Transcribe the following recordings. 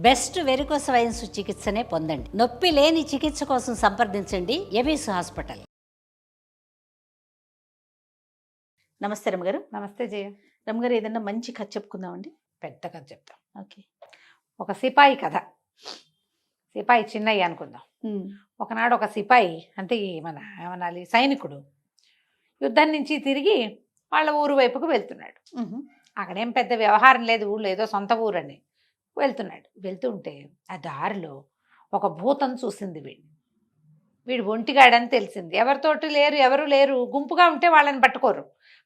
Best varicose veins చికిత్సనే పొందండి. నొప్పి లేని చికిత్స కోసం సంప్రదించండి ఎబిస్ హాస్పిటల్. నమస్తే రమగారు. నమస్తే జయ. రమగారు, ఏదన్నా మంచి కథ చెప్పుకుందామండి. పెద్ద కథ చెప్తాం. ఓకే. ఒక సిపాయి కథ. సిపాయి చిన్నయ్య అనుకుందాం. ఒకనాడు ఒక సిపాయి అంటే మన ఏమనాలి సైనికుడు యుద్ధం నుంచి తిరిగి వాళ్ళ ఊరు వైపుకు వెళ్తున్నాడు. అక్కడేం పెద్ద వ్యవహారం లేదు, ఊళ్ళో ఏదో సొంత ఊరని వెళ్తున్నాడు. వెళ్తుంటే ఆ దారిలో ఒక భూతం చూసింది. వీడు ఒంటిగాడని తెలిసింది. ఎవరితోటి లేరు, ఎవరు లేరు, గుంపుగా ఉంటే వాళ్ళని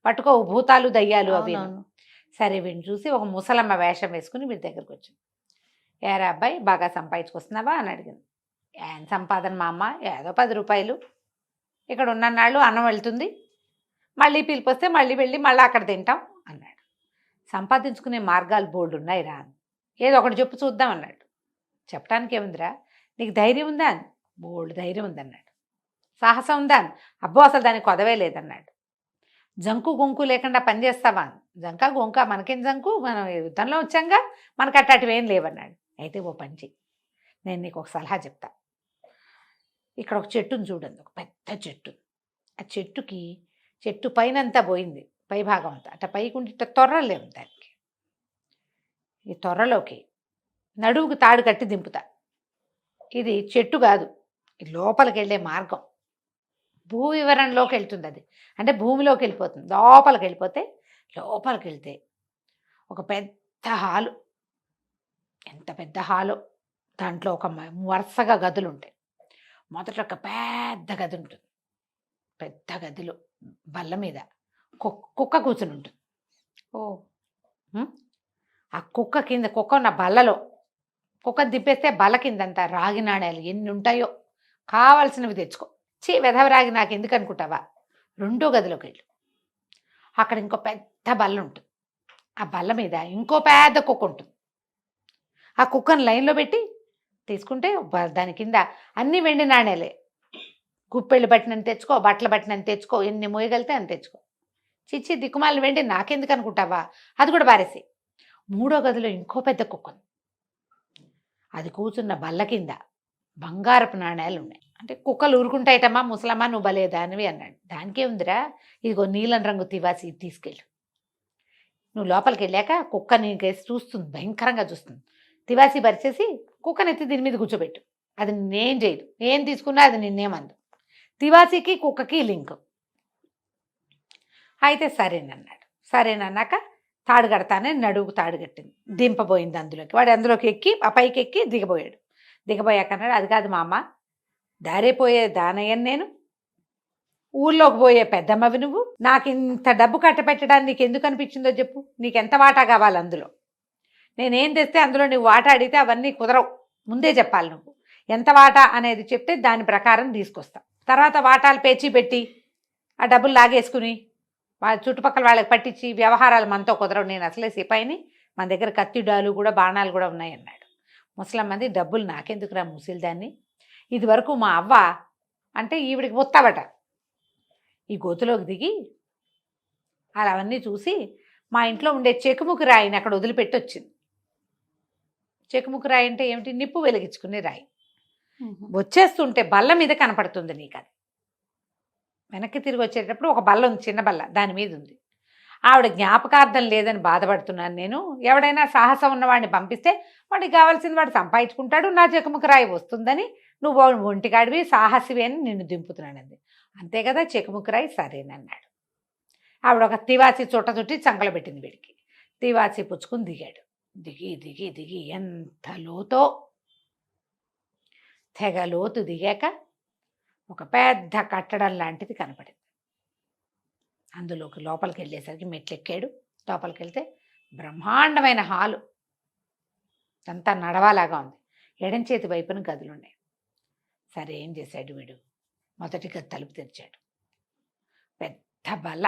పట్టుకోవు భూతాలు దయ్యాలు అవి. సరే వీడిని చూసి ఒక ముసలమ్మ వేషం వేసుకుని వీడి దగ్గరకు వచ్చింది. ఏరా అబ్బాయి, బాగా సంపాదించుకొస్తున్నావా అని అడిగింది. ఏం సంపాదన మా అమ్మ, ఏదో 10 రూపాయలు, ఇక్కడ ఉన్ననాళ్ళు అన్నం వెళ్తుంది, మళ్ళీ పిలిపొస్తే మళ్ళీ వెళ్ళి మళ్ళీ అక్కడ తింటాం అన్నాడు. సంపాదించుకునే మార్గాలు బోల్డ్ ఉన్నాయి రా, ఏదో ఒకటి చెప్పు చూద్దాం అన్నాడు. చెప్పడానికి ఏముందిరా, నీకు ధైర్యం ఉందా అని. బోల్డ్ ధైర్యం ఉందన్నాడు. సాహసం ఉందా అని. అబ్బో అసలు దానికి కొదవే లేదన్నాడు. జంకు గొంకు లేకుండా పని చేస్తావా అని. జంక గొంక మనకేం జంకు, మనం యుద్ధంలో వచ్చాంగా, మనకు అట్లాంటివేం లేవన్నాడు. అయితే ఓ పని చెయ్యి, నేను నీకు ఒక సలహా చెప్తా. ఇక్కడ ఒక చెట్టును చూడండి, ఒక పెద్ద చెట్టు. ఆ చెట్టు పైనంతా పోయింది, పై భాగం అంతా అట్లా పైకి ఉండి ఇట్లా తొర్రలేము దానికి. ఈ తొర్రలోకి నడువుకు తాడు కట్టి దింపుతా. ఇది చెట్టు కాదు, ఇది లోపలికి వెళ్ళే మార్గం. భూ వివరణలోకి వెళ్తుంది అది, అంటే భూమిలోకి వెళ్ళిపోతుంది. లోపలికి వెళ్తే ఒక పెద్ద హాలు. ఎంత పెద్ద హాలో, దాంట్లో ఒక వరుసగా గదులు ఉంటాయి. మొదట ఒక పెద్ద గది ఉంటుంది. పెద్ద గదిలో బల్ల మీద కుక్క కూర్చుని ఉంటుంది. ఆ కుక్క ఉన్న బల్లలో కుక్కను తిప్పేస్తే బల్ల కిందంతా రాగి నాణ్యాలు ఎన్ని ఉంటాయో కావాల్సినవి తెచ్చుకో. వెధవరాగి నాకు ఎందుకు అనుకుంటావా. రెండో గదిలోకి వెళ్ళు, అక్కడ ఇంకో పెద్ద బల్ల ఉంటుంది. ఆ బల్ల మీద ఇంకో పెద్ద కుక్క ఉంటుంది. ఆ కుక్కను లైన్లో పెట్టి తీసుకుంటే దాని కింద అన్ని వెండి నాణ్యాలే. గుప్పెళ్ళు పట్టినని తెచ్చుకో, బట్టలు పట్టినని తెచ్చుకో, ఎన్ని మోయగలితే అని తెచ్చుకో. చిచ్చి దిక్కుమాలి వెండి నాకెందుకు అనుకుంటావా, అది కూడా బారేసి. మూడో గదిలో ఇంకో పెద్ద కుక్క ఉంది. అది కూర్చున్న బల్ల కింద బంగారపు నాణ్యాలు ఉన్నాయి. అంటే కుక్కలు ఊరుకుంటాయిటమ్మా, ముసలమ్మ నువ్వు బలేదానివి అన్నాడు. దానికే ఉందిరా, ఇదిగో నీలం రంగు తివాసి తీసుకెళ్ళు. నువ్వు లోపలికి వెళ్ళాక కుక్క నీకేసి చూస్తుంది, భయంకరంగా చూస్తుంది. తివాసి పరిచేసి కుక్కనెత్తి దీని మీద కూర్చోబెట్టు. అది నేనేం చేయదు, ఏం తీసుకున్నా అది నిన్నేమందు. తివాసికి కుక్కకి లింక్. అయితే సరేనన్నాడు. సరేనన్నాక తాడు కడతానే నడువుకు తాడు కట్టింది, దింపబోయింది అందులోకి. వాడు అందులోకి ఎక్కి ఆ పైకి ఎక్కి దిగబోయాడు. దిగబోయాక అన్నాడు, అది కాదు మా అమ్మ, దారిపోయే దానయ్యను నేను, ఊళ్ళోకి పోయే పెద్దమ్మవి నువ్వు, నాకు ఇంత డబ్బు కట్టపెట్టడానికి నీకు ఎందుకు అనిపించిందో చెప్పు, నీకెంత వాటా కావాలి అందులో. నేనేం తెస్తే అందులో నువ్వు వాటా అడిగితే అవన్నీ కుదరవు, ముందే చెప్పాలి. నువ్వు ఎంత వాటా అనేది చెప్తే దాని ప్రకారం తీసుకొస్తా. తర్వాత వాటాలు పేచి పెట్టి ఆ డబ్బులు లాగేసుకుని వాళ్ళ చుట్టుపక్కల వాళ్ళకి పట్టించి వ్యవహారాలు మనతో కుదరవు. నేను అసలే సిపాయిని, మన దగ్గర కత్తిడాలు కూడా బాణాలు కూడా ఉన్నాయి అన్నాడు. ముసలమ్మది, డబ్బులు నాకెందుకురా ముసిల్దాన్ని, ఇది వరకు మా అవ్వ అంటే ఈవిడికి ముత్తావట, ఈ గోతులోకి దిగి అలా అవన్నీ చూసి మా ఇంట్లో ఉండే చెకుముకు రాయిని అక్కడ వదిలిపెట్టి వచ్చింది. చెకుముకు రాయి అంటే ఏమిటి, నిప్పు వెలిగించుకునే రాయి. వచ్చేస్తుంటే బల్ల మీద కనపడుతుంది నీకు. అది వెనక్కి తిరిగి వచ్చేటప్పుడు ఒక బల్ల ఉంది, చిన్న బల్ల, దాని మీద ఉంది. ఆవిడ జ్ఞాపకార్థం లేదని బాధపడుతున్నాను నేను. ఎవడైనా సాహసం ఉన్నవాడిని పంపిస్తే వాడికి కావాల్సింది వాడు సంపాదించుకుంటాడు, నా చెకుముకు రాయి వస్తుందని నువ్వు ఒంటిగాడివి సాహసివి అని నిన్ను దింపుతున్నానంది. అంతే కదా, చెకుముకు రాయి సరేనన్నాడు. ఆవిడ ఒక తివాసి చుట్టి చంకలు పెట్టింది వీడికి. తివాసి పుచ్చుకుని దిగాడు. దిగి ఎంత లోతో, తెగ లోతు దిగాక ఒక పెద్ద కట్టడం లాంటిది కనపడింది. అందులోకి లోపలికి వెళ్ళేసరికి మెట్లు ఎక్కాడు. లోపలికి వెళ్తే బ్రహ్మాండమైన హాలు, అంతా నడవాలాగా ఉంది. ఎడం చేతి వైపున గదులున్నాయి. సరే ఏం చేశాడు వీడు, మొదటి గది తలుపు తెరిచాడు. పెద్ద బల్ల,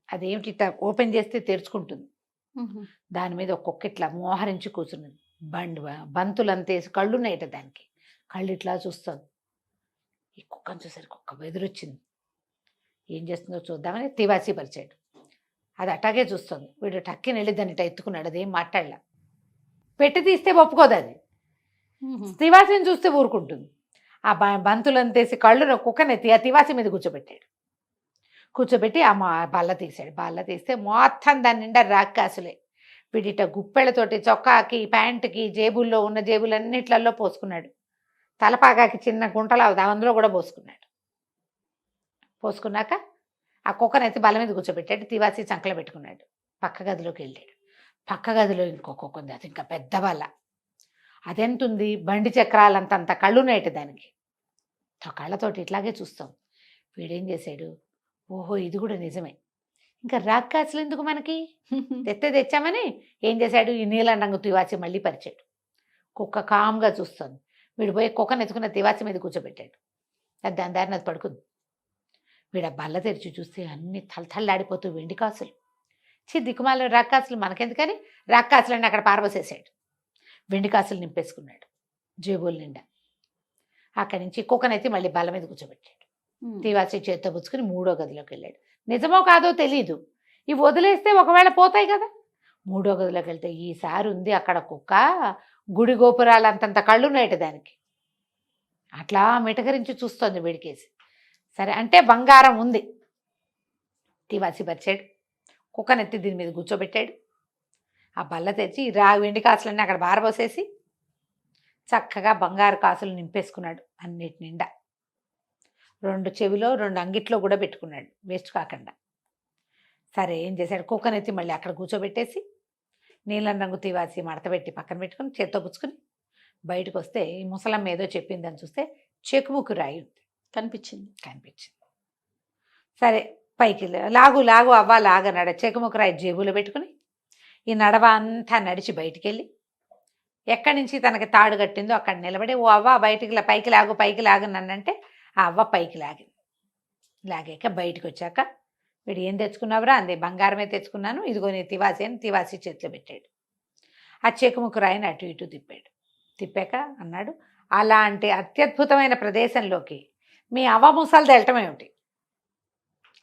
అదేమిటి ఓపెన్ చేస్తే తెరుచుకుంటుంది. దాని మీద ఒక్కొక్క ఇట్లా మోహరించి కూర్చున్నది. బంతులంతేసి కళ్ళున్నాయట దానికి. కళ్ళు ఇట్లా చూస్తుంది. ఈ కుక్కను చూసరికి కుక్క బెదిరొచ్చింది. ఏం చేస్తుందో చూద్దామని తివాసి పరిచాడు. అది అట్టాగే చూస్తుంది. వీడు టక్కిని వెళ్ళి దాన్ని ఎత్తుకున్నాడు. అదేం మాట్లాడలే. పెట్టి తీస్తే ఒప్పుకోదు అది. తివాసిని చూస్తే ఊరుకుంటుంది. ఆ బంతులను తీసి కళ్ళు కుక్కనెత్తి ఆ తివాసి మీద కూర్చోబెట్టాడు. కూర్చోబెట్టి ఆ బల్ల తీశాడు. బల్ల తీస్తే మొత్తం దాని నిండా రాక్కాసులే. వీడిట గుప్పెళ్ళతోటి చొక్కాకి, ప్యాంటుకి, జేబుల్లో ఉన్న జేబులన్నిట్లలో పోసుకున్నాడు. తలపాగాకి చిన్న గుంటలు అందులో కూడా పోసుకున్నాడు. పోసుకున్నాక ఆ కుక్కనెత్తి బల్ల మీద కూర్చోబెట్టాడు. తివాసి చంకలో పెట్టుకున్నాడు. పక్క గదిలోకి వెళ్ళాడు. పక్క గదిలో ఇంకో కుక్క ఉంది. అది ఇంకా పెద్ద బల్ల. అదెంతుంది, బండి చక్రాలంతంత కళ్ళునేటి దానికి. కళ్ళతోటి ఇట్లాగే చూస్తాం. వీడేం చేశాడు, ఓహో ఇది కూడా నిజమే, ఇంకా రాక్కాసులు ఎందుకు మనకి, తెచ్చామని ఏం చేశాడు, ఈ నీలం రంగు తివాచి మళ్ళీ పరిచాడు. కుక్క కామ్గా చూస్తుంది. వీడు పోయి కుక్కను ఎత్తుకున్న తివాచి మీద కూర్చోబెట్టాడు. అది దాని దారిని అది పడుకుంది. వీడు ఆ బల్ల తెరిచి చూస్తే అన్ని తలతల్లాడిపోతూ వెండి కాసులు. దిక్కుమాల రాక్కాసులు మనకెందుకని రాక్కాసులన్నీ అక్కడ పారబోసేసాడు. వెండి కాసులు నింపేసుకున్నాడు జేబుల నిండా. అక్కడి నుంచి కుక్కనైతే మళ్ళీ బల్ల మీద కూర్చోబెట్టాడు. తివాచి చేత్తో పుచ్చుకుని 3వ గదిలోకి వెళ్ళాడు. నిజమో కాదో తెలీదు, ఇవి వదిలేస్తే ఒకవేళ పోతాయి కదా. 3వ గదిలోకి వెళ్తే ఈసారి ఉంది అక్కడ కుక్క, గుడి గోపురాలు అంతంత కళ్ళున్నాయట దానికి. అట్లా మిటకరించి చూస్తోంది వీడికేసి. సరే అంటే బంగారం ఉంది. తివాచి పరిచాడు. కుక్కనెత్తి దీని మీద కూర్చోబెట్టాడు. ఆ బల్ల తెచ్చి వెండి కాసులన్నీ అక్కడ బారబోసేసి చక్కగా బంగారు కాసులు నింపేసుకున్నాడు అన్నిటి నిండా. 2 చెవిలో 2 అంగిట్లో కూడా పెట్టుకున్నాడు వేస్ట్ కాకుండా. సరే ఏం చేశాడు, కుక్కనెత్తి మళ్ళీ అక్కడ కూర్చోబెట్టేసి నీలం రంగు తివాసి మడతపెట్టి పక్కన పెట్టుకుని చేత్తో పుచ్చుకుని బయటకు వస్తే ఈ ముసలమ్మ ఏదో చెప్పిందని చూస్తే చెకుముకు రాయి ఉంది. కనిపించింది. సరే పైకి లాగు అవ్వ లాగన్నాడు. చెకుముకు రాయి జేబులో పెట్టుకుని ఈ నడవ అంతా నడిచి బయటికి వెళ్ళి ఎక్కడి నుంచి తనకి తాడు కట్టిందో అక్కడ నిలబడి, ఓ అవ్వ బయటికి పైకి లాగు నన్నంటే ఆ అవ్వ పైకి లాగింది. లాగాక బయటకు వచ్చాక వీడు ఏం తెచ్చుకున్నావురా అంది. బంగారమే తెచ్చుకున్నాను, ఇదిగో నీ తివాసి అని తివాసి చేతిలో పెట్టాడు. ఆ చెకుముకు రాయిని అటు ఇటు తిప్పాక అన్నాడు, అలాంటి అత్యద్భుతమైన ప్రదేశంలోకి మీ అవ్వ ముసలిది వెళ్ళటం ఏమిటి,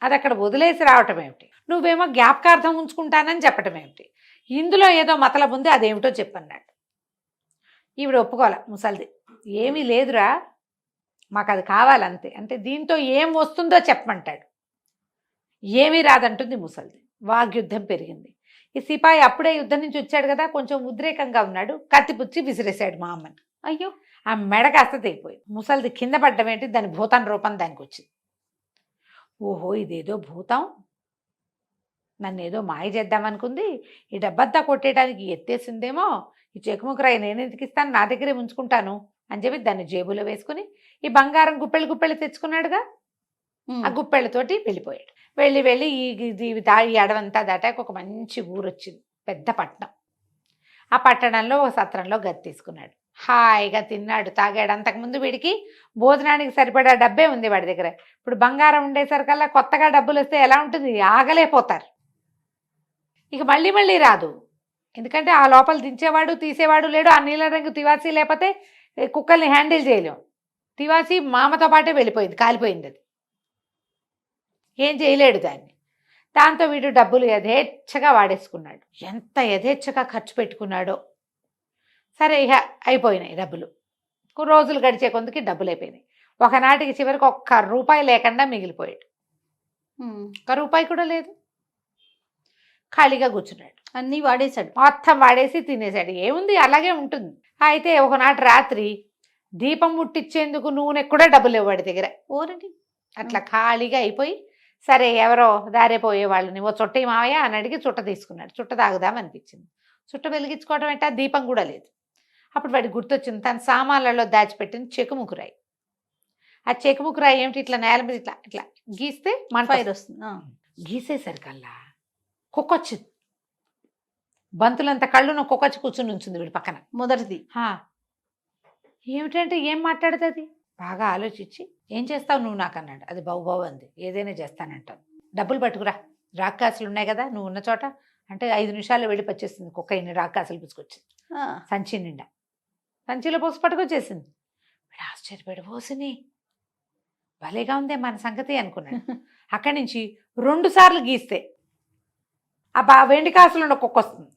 అది అక్కడ వదిలేసి రావటం ఏమిటి, నువ్వేమో జ్ఞాపకార్థం ఉంచుకుంటానని చెప్పటం ఏమిటి, ఇందులో ఏదో మతలబు ఉంది, అదేమిటో చెప్పన్నాడు. ఈవిడ ఒప్పుకోలే ముసలిది. ఏమీ లేదురా, మాకు అది కావాలంతే. అంటే దీంతో ఏం వస్తుందో చెప్పమంటాడు. ఏమీ రాదంటుంది ముసలిది. వాగ్యుద్ధం పెరిగింది. ఈ సిపాయి అప్పుడే యుద్ధం నుంచి వచ్చాడు కదా, కొంచెం ఉద్రేకంగా ఉన్నాడు. కత్తిపుచ్చి విసిరేశాడు మా అమ్మని. అయ్యో, ఆ మెడ కాస్త తెగిపోయింది. ముసలిది కింద పడ్డం ఏంటి, దాని భూతం రూపం దానికి వచ్చింది. ఓహో ఇదేదో భూతం నన్ను ఏదో మాయ చేద్దామనుకుంది, ఈ డబ్బంతా కొట్టేయడానికి ఎత్తేసిందేమో, ఈ చెకుముకరాయి నేను ఎందుకు ఇస్తాను, నా దగ్గరే ఉంచుకుంటాను అని చెప్పి దాన్ని జేబులో వేసుకుని ఈ బంగారం గుప్పెళ్ళు తెచ్చుకున్నాడుగా, ఆ గుప్పెళ్ళతోటి వెళ్ళిపోయాడు. వెళ్ళి ఈ అడవంతా దాటాక ఒక మంచి ఊరు వచ్చింది, పెద్ద పట్టణం. ఆ పట్టణంలో ఒక సత్రంలో గది తీసుకున్నాడు. హాయిగా తిన్నాడు, తాగాడు. అంతకుముందు వీడికి భోజనానికి సరిపడా డబ్బే ఉంది వాడి దగ్గర. ఇప్పుడు బంగారం ఉండేసరికల్లా కొత్తగా డబ్బులు వస్తే ఎలా ఉంటుంది, ఆగలేకపోతారు. ఇక మళ్ళీ రాదు. ఎందుకంటే ఆ లోపల దించేవాడు తీసేవాడు లేడు. ఆ నీల రంగు తివాసి లేకపోతే కుక్కల్ని హ్యాండిల్ చేయలేం. తివాసి మామతో పాటే వెళ్ళిపోయింది, కాలిపోయింది. అది ఏం చేయలేడు దాన్ని. దాంతో వీడు డబ్బులు యథేచ్ఛగా వాడేసుకున్నాడు. ఎంత యథేచ్ఛగా ఖర్చు పెట్టుకున్నాడో. సరే ఇక అయిపోయినాయి డబ్బులు. రోజులు గడిచే కొందుకి డబ్బులు అయిపోయినాయి. ఒకనాటికి చివరికి ₹1 లేకుండా మిగిలిపోయాడు. ₹1 కూడా లేదు. ఖాళీగా కూర్చున్నాడు. అన్నీ వాడేశాడు, మొత్తం వాడేసి తినేశాడు. ఏముంది, అలాగే ఉంటుంది. అయితే ఒకనాటి రాత్రి దీపం ముట్టించేందుకు నూనె కూడా డబ్బులు ఇవ్వడు దగ్గర. ఓరండి. అట్లా ఖాళీగా అయిపోయి సరే ఎవరో దారే పోయే వాళ్ళని ఓ చుట్ట మావయ్య అని అడిగి చుట్ట తీసుకున్నాడు. చుట్ట తాగుదాం అనిపించింది. చుట్ట వెలిగించుకోవడం అంటే దీపం కూడా లేదు. అప్పుడు వాడికి గుర్తొచ్చింది తన సామాన్లలో దాచిపెట్టిన చెకుముకురాయి. ఆ చెకుముకురాయి ఏమిటి, ఇట్లా నేల మీద ఇట్లా గీస్తే ఫైర్ వస్తుంది. గీసేసరికల్లా కుక్క వచ్చింది. బంతులంత కళ్ళున కుక్క వచ్చి కూర్చుని ఉంచుంది వీడి పక్కన. మొదటిది ఏమిటంటే ఏం మాట్లాడుతుంది. బాగా ఆలోచించి ఏం చేస్తావు నువ్వు నాకు అన్నాడు. అది బావు అంది. ఏదైనా చేస్తానంటాను, డబ్బులు పట్టుకురా, రాక్కాసులు ఉన్నాయి కదా నువ్వు ఉన్న చోట అంటే 5 నిమిషాల్లో వెళ్ళి పచ్చేస్తుంది. కుక్క ఇన్ని రాక్కాసులు పుచ్చుకొచ్చింది సంచి నిండా. సంచిలో పోసి పట్టుకొచ్చేసింది. వీడు ఆశ్చర్యపడి పోసిని భలేగా ఉందే మన సంగతి అనుకున్నాడు. అక్కడి నుంచి 2 సార్లు గీస్తే ఆ వెండి కాసులు ఉన్న కుక్క వస్తుంది.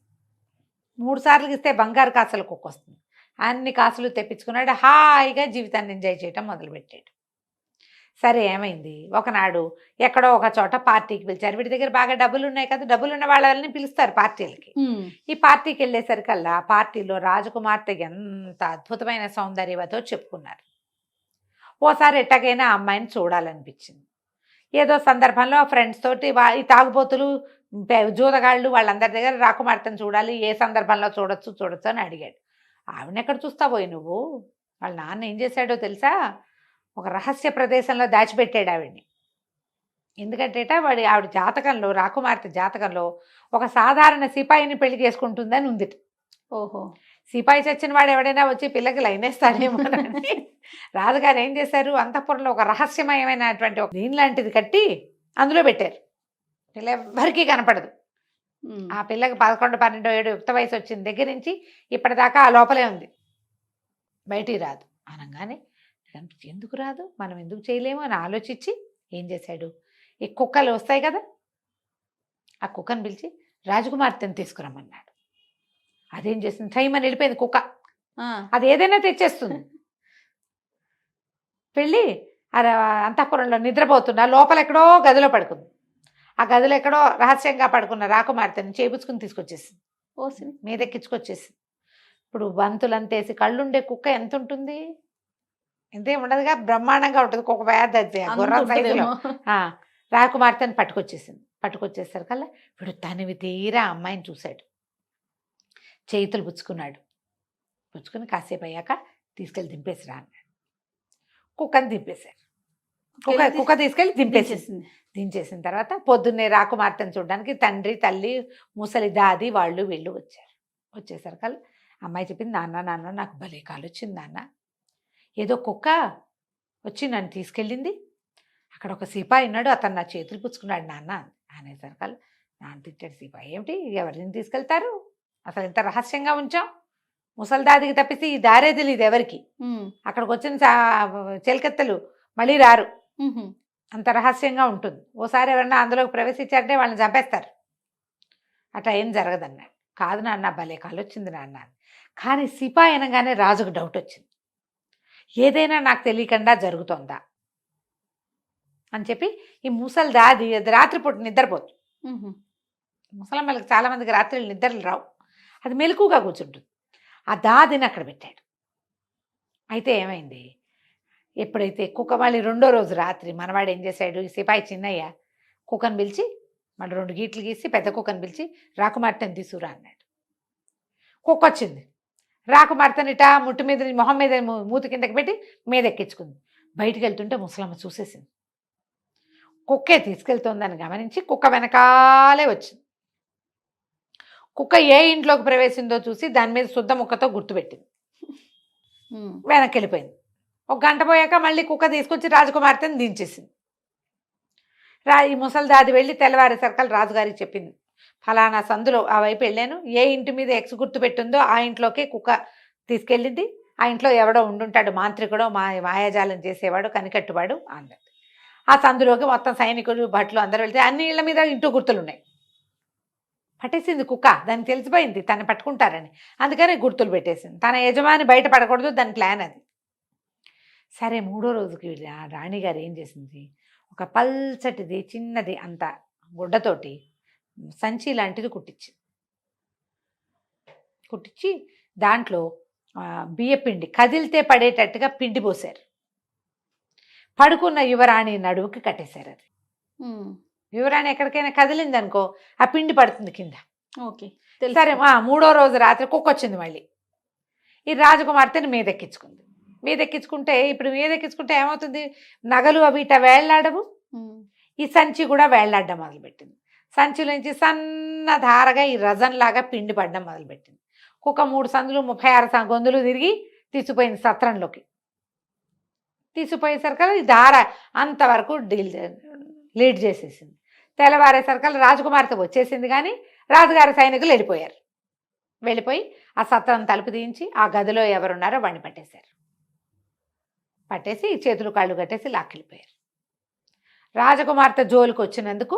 3 సార్లు ఇస్తే బంగారు కాసుల కుక్క వస్తుంది. అన్ని కాసులు తెప్పించుకున్నాడు. హాయిగా జీవితాన్ని ఎంజాయ్ చేయటం మొదలుపెట్టాడు. సరే ఏమైంది, ఒకనాడు ఎక్కడో ఒక చోట పార్టీకి పిలిచారు. వీడి దగ్గర బాగా డబ్బులు ఉన్నాయి కదా, డబ్బులున్న వాళ్ళని పిలుస్తారు పార్టీలకి. ఈ పార్టీకి వెళ్ళేసరికల్లా పార్టీలో రాజకుమార్తె ఎంత అద్భుతమైన సౌందర్యవతో చెప్పుకున్నారు. ఓసారి ఎట్టగైనా ఆ అమ్మాయిని చూడాలనిపించింది. ఏదో సందర్భంలో ఫ్రెండ్స్ తోటి ఈ తాగుబోతులు జూదగాళ్ళు వాళ్ళందరి దగ్గర రాకుమార్తెను చూడాలి, ఏ సందర్భంలో చూడొచ్చు అని అడిగాడు. ఆవిడని ఎక్కడ చూస్తావోయ్ నువ్వు, వాళ్ళ నాన్న ఏం చేశాడో తెలుసా, ఒక రహస్య ప్రదేశంలో దాచిపెట్టాడు ఆవిడ్ని. ఎందుకంటే ఆవిడ జాతకంలో, రాకుమార్తె జాతకంలో ఒక సాధారణ సిపాయిని పెళ్లి చేసుకుంటుందని ఉంది. ఓహో, సిపాయి చచ్చిన వాడు ఎవడైనా వచ్చి పిల్లకి లైనేస్తాడేమో అని రాజుగారు ఏం చేశారు, అంతఃపురంలో ఒక రహస్యమయమైనటువంటి ఒక దీని లాంటిది కట్టి అందులో పెట్టారు. పిల్ల ఎవ్వరికీ కనపడదు. ఆ పిల్లకి 11, 12 ఏడు యుక్త వయసు వచ్చిన దగ్గర నుంచి ఇప్పటిదాకా ఆ లోపలే ఉంది, బయటికి రాదు. అనగానే ఎందుకు రాదు, మనం ఎందుకు చేయలేము అని ఆలోచించి ఏం చేశాడు, ఈ కుక్కలు వస్తాయి కదా, ఆ కుక్కను పిలిచి రాజకుమార్తెను తీసుకురమ్మన్నాడు. అదేం చేసింది, టైం అని వెళ్ళిపోయింది కుక్క. అది ఏదైనా తెచ్చేస్తుంది. వెళ్ళి అంతఃపురంలో నిద్రపోతున్నా లోపల ఎక్కడో గదిలో పడుకుంది. ఆ గదిలో ఎక్కడో రహస్యంగా పడుకున్న రాకుమార్తెని చేపుచ్చుకుని తీసుకొచ్చేసింది, మీదెక్కించుకొచ్చేసింది. ఇప్పుడు బంతులంతేసి కళ్ళుండే కుక్క ఎంత ఉంటుంది, ఎంతేం ఉండదుగా, బ్రహ్మాండంగా ఉంటుంది. కుక్క పెద్ద గుర్రం సైజులో. రాకుమార్తెని పట్టుకొచ్చేసరికల్లా ఇప్పుడు తనివి తీరా అమ్మాయిని చూశాడు. చేతులు పుచ్చుకుని కాసేపు అయ్యాక తీసుకెళ్ళి దింపేసిరా అన్నాడు. కుక్కని దింపేశారు. కుక్క తీసుకెళ్ళి దించేసిన తర్వాత పొద్దున్నే రాకుమార్తెను చూడడానికి తండ్రి, తల్లి, ముసలి దాది వాళ్ళు వీళ్ళు వచ్చారు. వచ్చేసరికల్లా అమ్మాయి చెప్పింది, నాన్న నాకు భలే కాలు వచ్చింది నాన్న, ఏదో కుక్క వచ్చి నన్ను తీసుకెళ్ళింది, అక్కడ ఒక సిపాయి ఉన్నాడు, అతను నా చేతులు పుచ్చుకున్నాడు నాన్న అనేసరికల్లా నాన్న తిట్టాడు. సిపాయి ఏమిటి, ఎవరిని తీసుకెళ్తారు, అసలు ఇంత రహస్యంగా ఉంచాం, ముసలిదాదికి తప్పిస్తే ఈ దారే తెలియదు ఎవరికి, అక్కడికి వచ్చిన చెలికత్తెలు మళ్ళీ రారు, అంత రహస్యంగా ఉంటుంది, ఓసారి ఎవరన్నా అందులోకి ప్రవేశించారంటే వాళ్ళని చంపేస్తారు, అట్లా ఏం జరగదన్నాడు. కాదు నాన్న, భలే కాలు వచ్చింది నాన్న. కానీ సిపాయి అనగానే రాజుకు డౌట్ వచ్చింది, ఏదైనా నాకు తెలియకుండా జరుగుతోందా అని చెప్పి ఈ ముసలి దాది రాత్రిపూట నిద్రపోతుంది. ముసలమ్మలకి చాలామందికి రాత్రులు నిద్రలు రావు, అది మెలకుగా కూర్చుంటుంది. ఆ దాదిని అక్కడ పెట్టాడు. అయితే ఏమైంది, ఎప్పుడైతే కుక్క మళ్ళీ 2వ రోజు రాత్రి మనవాడు ఏం చేశాడు, ఈ సిపాయి చిన్నయ్య కుక్కను పిలిచి మళ్ళీ 2 గీట్లు గీసి పెద్ద కుక్కను పిలిచి రాకుమార్తెను తీసుకురా అన్నాడు. కుక్క వచ్చింది, రాకుమార్తెని ఇటా ముట్టు మీద మొహం మీద మూతి కిందకి పెట్టి మీద ఎక్కించుకుంది. బయటికి వెళ్తుంటే ముసలమ్మ చూసేసింది, కుక్కే తీసుకెళ్తోందని గమనించి కుక్క వెనకాలే వచ్చింది. కుక్క ఏ ఇంట్లోకి ప్రవేశిందో చూసి దాని మీద శుద్ధ ముక్కతో గుర్తుపెట్టింది, వెనక్కి వెళ్ళిపోయింది. 1 గంట పోయాక మళ్ళీ కుక్క తీసుకొచ్చి రాజకుమార్తెని దించేసింది. ఈ ముసలి దాది వెళ్ళి తెల్లవారేసరికల్ రాజుగారికి చెప్పింది, ఫలానా సందులో ఆ వైపు వెళ్ళాను, ఏ ఇంటి మీద ఎక్స్ గుర్తు పెట్టిందో ఆ ఇంట్లోకే కుక్క తీసుకెళ్ళింది, ఆ ఇంట్లో ఎవడో ఉండుంటాడు, మాంత్రికుడో మాయాజాలం చేసేవాడు, కనికట్టువాడు అన్నది. ఆ సందులోకి మొత్తం సైనికులు భట్లు అందరూ వెళ్తే అన్ని ఇళ్ల మీద ఇంటూ గుర్తులు ఉన్నాయి. పట్టేసింది కుక్క, దాన్ని తెలిసిపోయింది తను పట్టుకుంటారని, అందుకని గుర్తులు పెట్టేసింది. తన యజమాని బయట పడకూడదు, దాని ప్లాన్ అది. సరే 3వ రోజుకి రాణిగారు ఏం చేసింది, ఒక పల్చటిది చిన్నది అంత గుడ్డతోటి సంచి లాంటిది కుట్టించి దాంట్లో బియ్యపిండి కదిలితే పడేటట్టుగా పిండి పోసారు. పడుకున్న యువరాణి నడువుకి కట్టేశారు. అది యువరాణి ఎక్కడికైనా కదిలింది అనుకో ఆ పిండి పడుతుంది కింద. ఓకే, సరే 3వ రోజు రాత్రి కుక్క వచ్చింది, మళ్ళీ ఈ రాజకుమార్తెని మీదెక్కించుకుంటే ఇప్పుడు మీదెక్కించుకుంటే ఏమవుతుంది, నగలు అవి ఇట వేళ్లాడవు, ఈ సంచి కూడా వేళ్లాడడం మొదలుపెట్టింది. సంచిలోంచి సన్న ధారగా ఈ రజన్లాగా పిండి పడడం మొదలుపెట్టింది. కుక్క 3 సందులు 36 గొంతులు తిరిగి తీసుకుపోయింది సత్రంలోకి. తీసుకుపోయేసరికి ఈ ధార అంతవరకు లీడ్ చేసేసింది. తెల్లవారేసరికి రాజకుమార్తె వచ్చేసింది, కానీ రాజుగారి సైనికులు వెళ్ళిపోయి ఆ సత్రం తలుపు తీయించి ఆ గదిలో ఎవరున్నారో వాడిని పట్టేసి చేతులు కాళ్ళు కట్టేసి లాక్కెళ్ళిపోయారు. రాజకుమార్తె జోలికి వచ్చినందుకు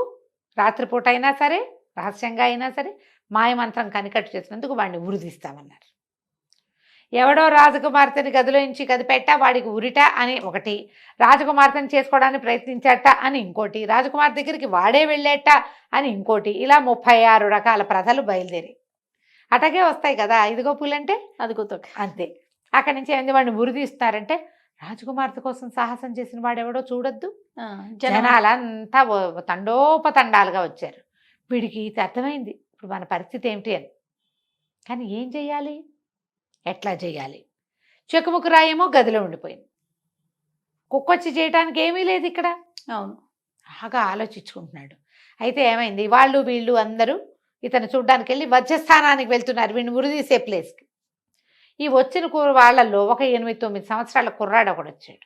రాత్రిపూట అయినా సరే, రహస్యంగా అయినా సరే మాయమంత్రం కనికట్టు చేసినందుకు వాడిని ఉరిదీస్తామన్నారు. ఎవడో రాజకుమార్తెని గదిలోంచి కదిపెట్ట వాడికి ఉరిట అని ఒకటి, రాజకుమార్తెని చేసుకోవడానికి ప్రయత్నించట అని ఇంకోటి, రాజకుమార్ దగ్గరికి వాడే వెళ్ళేట అని ఇంకోటి, ఇలా 36 రకాల ప్రథలు బయలుదేరి అటగే వస్తాయి కదా. ఇదిగో పూలంటే అదిగో తొక్క. అంతే. అక్కడి నుంచి ఏంది వాడిని ఉరిదీస్తారంటే రాజకుమార్తె కోసం సాహసం చేసిన వాడెవడో చూడొద్దు. జనాలంతా తండోపతండాలుగా వచ్చారు. వీడికి అర్థమైంది ఇప్పుడు మన పరిస్థితి ఏమిటి అని. కానీ ఏం చెయ్యాలి, ఎట్లా చేయాలి? చెక్కుముక్కు రాయేమో గదిలో ఉండిపోయింది. కుక్కొచ్చి చేయటానికి ఏమీ లేదు ఇక్కడ. అవును, బాగా ఆలోచించుకుంటున్నాడు. అయితే ఏమైంది, వాళ్ళు వీళ్ళు అందరూ ఇతను చూడ్డానికి వెళ్ళి వజ్రస్థానానికి వెళ్తున్నారు, వీడిని ఉరిదీసే ప్లేస్కి. ఈ వచ్చిన వాళ్ళల్లో ఒక 8-9 సంవత్సరాల కుర్రాడు ఒకడు వచ్చాడు.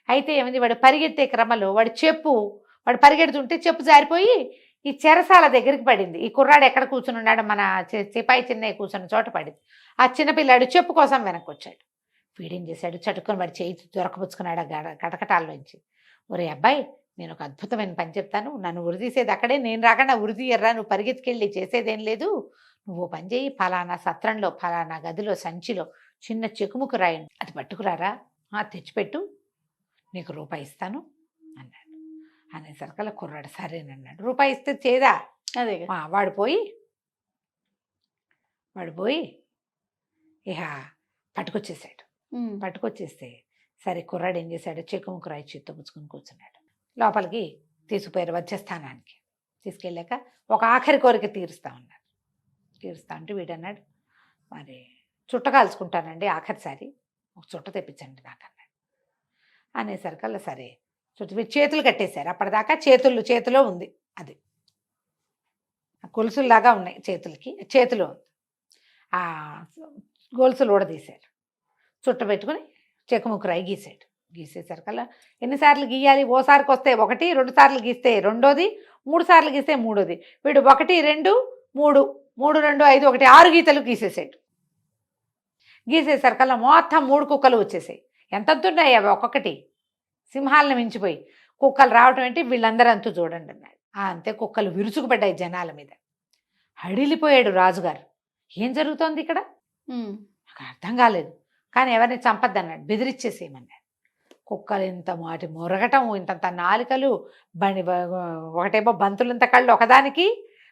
అయితే ఏమైంది, వాడు పరిగెత్తే క్రమంలో వాడు పరిగెడుతుంటే చెప్పు జారిపోయి ఈ చెరసాల దగ్గరికి పడింది. ఈ కుర్రాడు ఎక్కడ కూర్చుని ఉన్నాడు, మన సిపాయి చిన్నయ్య కూర్చున్న చోట పడింది. ఆ చిన్నపిల్లాడు చెప్పు కోసం వెనక్కి వచ్చాడు. వీడేం చేశాడు, చటుకొని వాడి చేయి దొరకపుచ్చుకున్నాడు కటకటాల్లోంచి. ఒరే అబ్బాయి, నేను ఒక అద్భుతమైన పని చెప్తాను, నన్ను ఉరిదీసేది అక్కడే, నేను రాకుండా ఉరిదీయర్రా, నువ్వు పరిగెత్తుకెళ్ళి చేసేదేం లేదు, నువ్వు పని చేయి, ఫలానా సత్రంలో ఫలానా గదిలో సంచిలో చిన్న చెక్కుముక్కు రాయండి, అది పట్టుకురారా, తెచ్చిపెట్టు, నీకు రూపాయి ఇస్తాను అన్నాడు. అనేసరికల్లా కుర్రాడు సరేనన్నాడు. రూపాయి ఇస్తే చేదా? అదే. వాడు పోయి ఇక పట్టుకొచ్చేసాడు. పట్టుకొచ్చేస్తే సరే కుర్రాడు ఏం చేశాడు, చెక్కుముక్కు రాయి చేత్తో పుచ్చుకొని కూర్చున్నాడు. లోపలికి తీసుకుపోయారు వజ్రస్థానానికి. తీసుకెళ్ళాక ఒక ఆఖరి కోరిక తీరుస్తా అంటే వీడన్నాడు, మరి చుట్ట కాల్చుకుంటానండి ఆఖరిసారి, ఒక చుట్ట తెప్పించండి నాకు అన్నాడు. అనేసరికల్లా సరే చుట్ట చేతులు కట్టేశారు. అప్పటిదాకా చేతిలో ఉంది, అది గొలుసుల్లాగా ఉన్నాయి చేతిలో ఆ గొలుసులు ఊడదీశారు. చుట్ట పెట్టుకుని చెక్కుముక్కు రాయి గీసేసరికల్లా ఎన్నిసార్లు గీయాలి, ఓసారికి వస్తే 1, 2 సార్లు గీస్తే 2ది, 3 సార్లు గీస్తే 3ది. వీడు 1, 2, 3, 3, 2, 5, 1, 6 గీతలు గీసేసాడు. గీసేసరికల్లా మొత్తం 3 కుక్కలు వచ్చేసాయి. ఎంతతున్నాయి అవి ఒక్కొక్కటి, సింహాలను మించిపోయి కుక్కలు రావటం ఏంటి, వీళ్ళందరూ అంతూ చూడండి అన్నాడు. అంతే కుక్కలు విరుచుకుపడ్డాయి జనాల మీద. హడిలిపోయాడు రాజుగారు. ఏం జరుగుతోంది ఇక్కడ, నాకు అర్థం కాలేదు. కానీ ఎవరిని చంపద్దన్నాడు, బెదిరిచ్చేసేయమన్నాడు. కుక్కలు ఇంత మాటి మొరగటం, ఇంతంత నాలికలు, ఒకటేమో బంతులంత కళ్ళు ఒకదానికి,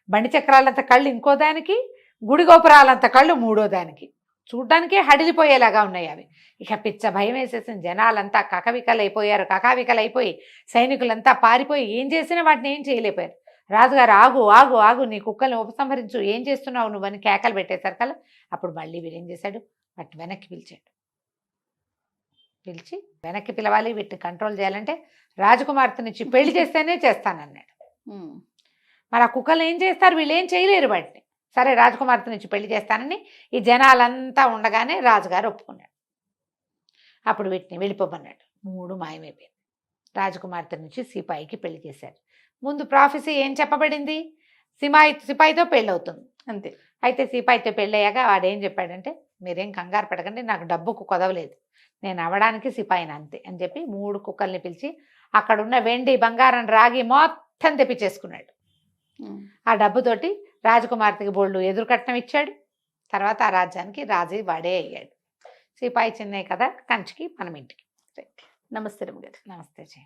బండి చక్రాలంత కళ్ళు ఇంకో దానికి, గుడి గోపురాలంత కళ్ళు మూడో దానికి. చూడ్డానికే హడిలిపోయేలాగా ఉన్నాయి అవి. ఇక పిచ్చ భయం వేసేసిన జనాలంతా కకావికలైపోయి సైనికులంతా పారిపోయి ఏం చేసినా వాటిని ఏం చేయలేకపోయారు. రాజుగారు ఆగు ఆగు ఆగు, నీ కుక్కల్ని ఉపసంహరించు, ఏం చేస్తున్నావు నువ్వు అని కేకలు పెట్టేసరికల్లా అప్పుడు మళ్ళీ వీరేం చేశాడు, వాటిని వెనక్కి పిలిచి వెనక్కి పిలవాలి, వీటిని కంట్రోల్ చేయాలంటే రాజకుమార్తెనిచ్చి పెళ్లి చేస్తేనే చేస్తానన్నాడు. మరి ఆ కుక్కలు ఏం చేస్తారు, వీళ్ళు ఏం చేయలేరు వాటిని. సరే రాజకుమార్తెనిచ్చి పెళ్లి చేస్తానని ఈ జనాలంతా ఉండగానే రాజుగారు ఒప్పుకున్నాడు. అప్పుడు వీటిని వెళ్ళిపోమన్నాడు. 3 మాయమైపోయింది. రాజకుమార్తెనిచ్చి సిపాయికి పెళ్లి చేశారు. ముందు ప్రాఫెసీ ఏం చెప్పబడింది, సిపాయితో పెళ్ళి అవుతుంది అంతే. అయితే సిపాయితో పెళ్ళయ్యాక వాడేం చెప్పాడంటే, మీరేం కంగారు పడకండి, నాకు డబ్బుకు కొదవలేదు, నేను అవ్వడానికి సిపాయిని అంతే అని చెప్పి 3 కుక్కల్ని పిలిచి అక్కడున్న వెండి బంగారం రాగి మొత్తం తెప్పించేసుకున్నాడు. ఆ డబ్బుతోటి రాజకుమార్తెకి బోళ్ళు ఎదురుకట్నం ఇచ్చాడు. తర్వాత ఆ రాజ్యానికి రాజు వాడే అయ్యాడు. సిపాయి చిన్నయ్య కదా కంచికి మనం ఇంటికి. నమస్తే రమ్య గారు. నమస్తే జయ.